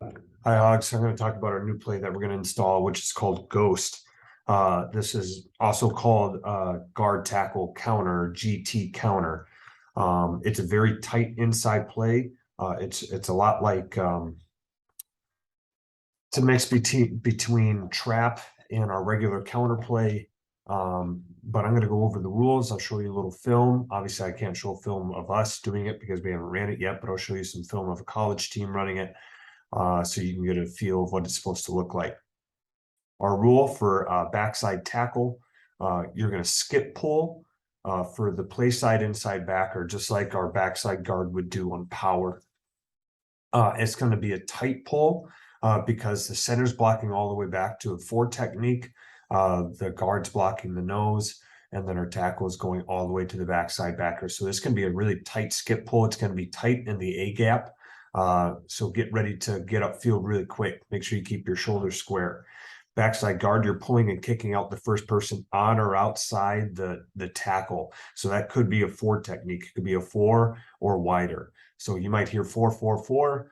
Hi, Alex. I'm going to talk about our new play that we're going to install, which is called Ghost. This is also called Guard Tackle Counter, GT Counter. It's a very tight inside play. It's a lot like it's a mix between trap and our regular counter play. But I'm going to go over the rules. I'll show you a little film. Obviously, I can't show a film of us doing it because we haven't ran it yet, but I'll show you some film of a college team running it. So you can get a feel of what it's supposed to look like. Our rule for backside tackle, you're going to skip pull for the play side inside backer, just like our backside guard would do on power. It's going to be a tight pull because the center's blocking all the way back to a 4 technique. The guard's blocking the nose, and then our tackle is going all the way to the backside backer. So this can be a really tight skip pull. It's going to be tight in the A gap. So get ready to get upfield really quick. Make sure you keep your shoulders square. Backside guard, you're pulling and kicking out the first person on or outside the tackle. So that could be a 4 technique. It could be a 4 or wider. So you might hear 4-4-4.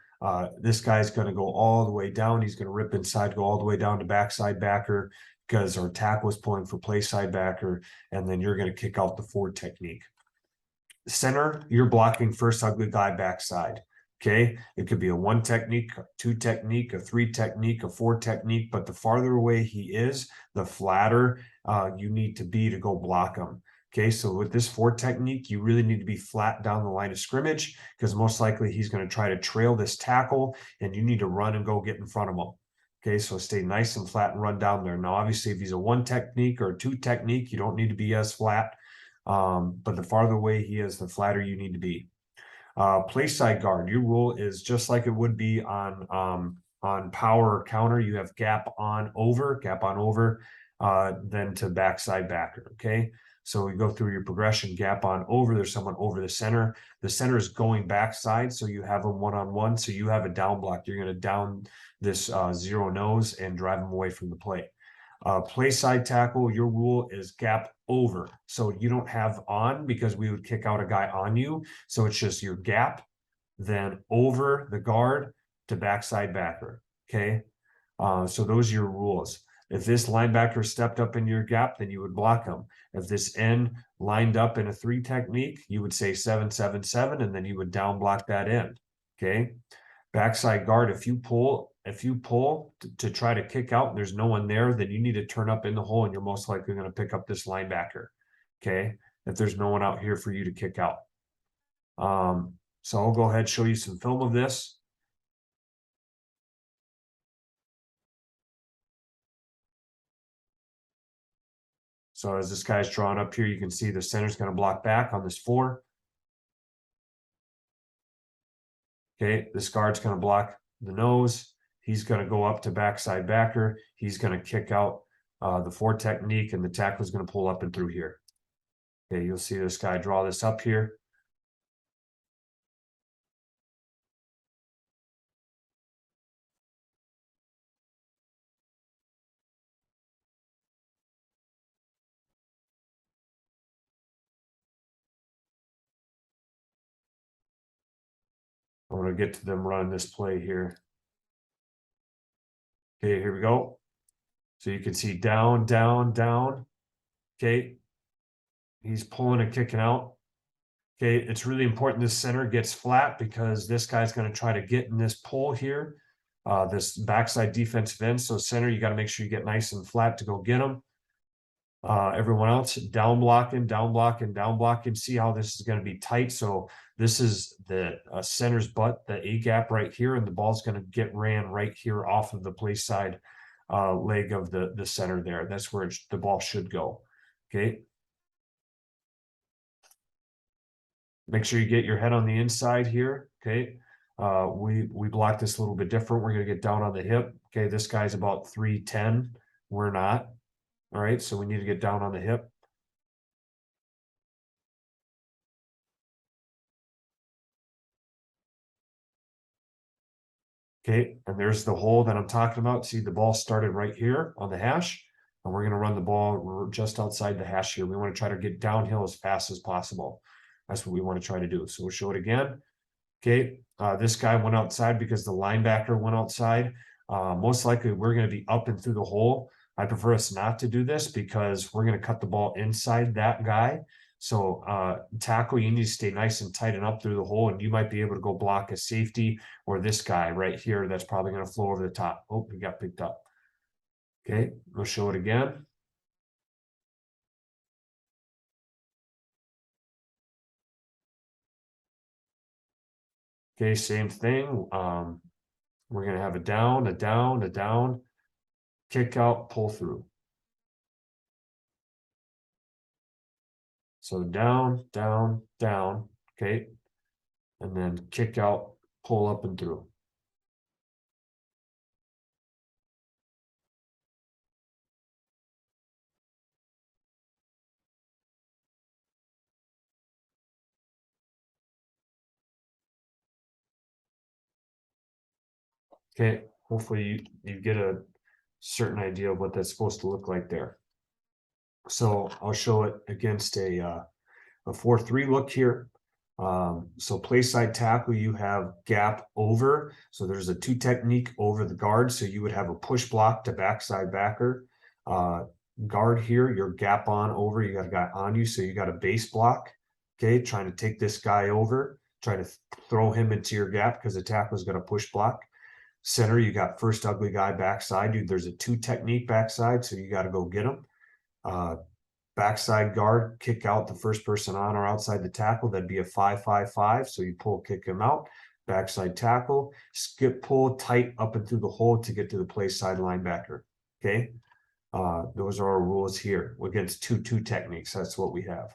This guy's going to go all the way down. He's going to rip inside, go all the way down to backside backer because our tackle is pulling for play side backer, and then you're going to kick out the 4 technique. Center, you're blocking first ugly guy backside. Okay, it could be a 1 technique, a 2 technique, a 3 technique, a 4 technique, but the farther away he is, the flatter you need to be to go block him. Okay, so with this 4 technique, you really need to be flat down the line of scrimmage because most likely he's going to try to trail this tackle and you need to run and go get in front of him. Okay, so stay nice and flat and run down there. Now, obviously, if he's a 1 technique or a 2 technique, you don't need to be as flat. But the farther away he is, the flatter you need to be. Play side guard, your rule is just like it would be on power or counter. You have gap on over, then to backside backer. Okay, so we go through your progression. Gap on over. There's someone over the center. The center is going backside, so you have them one-on-one. So you have a down block. You're going to down this 0 nose and drive them away from the play. Play side tackle, your rule is gap over. So you don't have on because we would kick out a guy on you. So it's just your gap, then over the guard to backside backer. Okay. So those are your rules. If this linebacker stepped up in your gap, then you would block him. If this end lined up in a 3 technique, you would say 7-7-7, and then you would down block that end. Okay. Backside guard, if you pull to try to kick out and there's no one there, then you need to turn up in the hole and you're most likely going to pick up this linebacker. Okay. If there's no one out here for you to kick out. So I'll go ahead and show you some film of this. So as this guy's drawn up here, you can see the center's going to block back on this 4. Okay, this guard's going to block the nose. He's going to go up to backside backer. He's going to kick out the 4 technique, and the tackle is going to pull up and through here. Okay, you'll see this guy draw this up here. I'm going to get to them running this play here. Okay, here we go. So you can see down, down, down. Okay. He's pulling and kicking out. Okay, it's really important this center gets flat because this guy's going to try to get in this pull here. This backside defensive end. So center, you got to make sure you get nice and flat to go get him. Everyone else down blocking, down blocking, down blocking. See how this is going to be tight. So this is the center's butt, the A gap right here, and the ball's going to get ran right here off of the play side leg of the center there. That's where the ball should go. Okay. Make sure you get your head on the inside here. Okay. We block this a little bit different. We're going to get down on the hip. Okay. This guy's about 310. We're not. All right. So we need to get down on the hip. Okay, and there's the hole that I'm talking about. See, the ball started right here on the hash, and we're going to run the ball just outside the hash here. We want to try to get downhill as fast as possible. That's what we want to try to do. So we'll show it again. Okay, This guy went outside because the linebacker went outside. Most likely we're going to be up and through the hole. I prefer us not to do this because we're going to cut the ball inside that guy. So tackle, you need to stay nice and tight and up through the hole, and you might be able to go block a safety or this guy right here that's probably going to flow over the top. Oh, he got picked up. Okay, we'll show it again. Okay, same thing. We're going to have a down, a down, a down, kick out, pull through. So down, down, down, okay? And then kick out, pull up and through. Okay, hopefully you get a certain idea of what that's supposed to look like there. So I'll show it against a 4-3 look here. So play side tackle, you have gap over. So there's a 2 technique over the guard. So you would have a push block to backside backer. Guard here, your gap on over, you got a guy on you. So you got a base block, okay, trying to take this guy over, try to throw him into your gap because the tackle is going to push block. Center, you got first ugly guy backside. Dude, there's a 2 technique backside, so you got to go get him. Backside guard, kick out the first person on or outside the tackle. That'd be a 5-5-5. So you pull, kick him out. Backside tackle, skip, pull, tight up and through the hole to get to the play side linebacker. Okay. Those are our rules here against 2-2 techniques. That's what we have.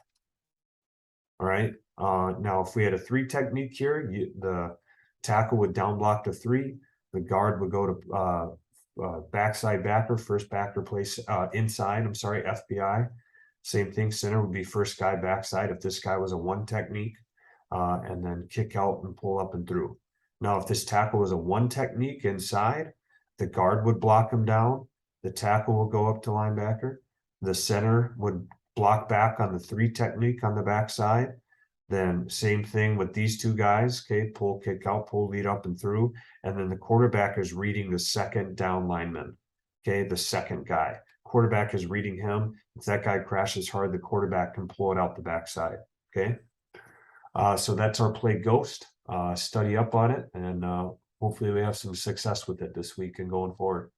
All right. Now, if we had a 3 technique here, the tackle would down block to 3. The guard would go to backside backer, first backer place inside. I'm sorry, FBI. Same thing. Center would be first guy backside if this guy was a 1 technique, and then kick out and pull up and through. Now, if this tackle was a 1 technique inside, the guard would block him down. The tackle will go up to linebacker. The center would block back on the 3 technique on the backside. Then same thing with these 2 guys. Okay, pull, kick out, pull, lead up and through. And then the quarterback is reading the second down lineman. Okay, the second guy. Quarterback is reading him. If that guy crashes hard, the quarterback can pull it out the backside. Okay. So that's our play Ghost. Study up on it, and hopefully we have some success with it this week and going forward.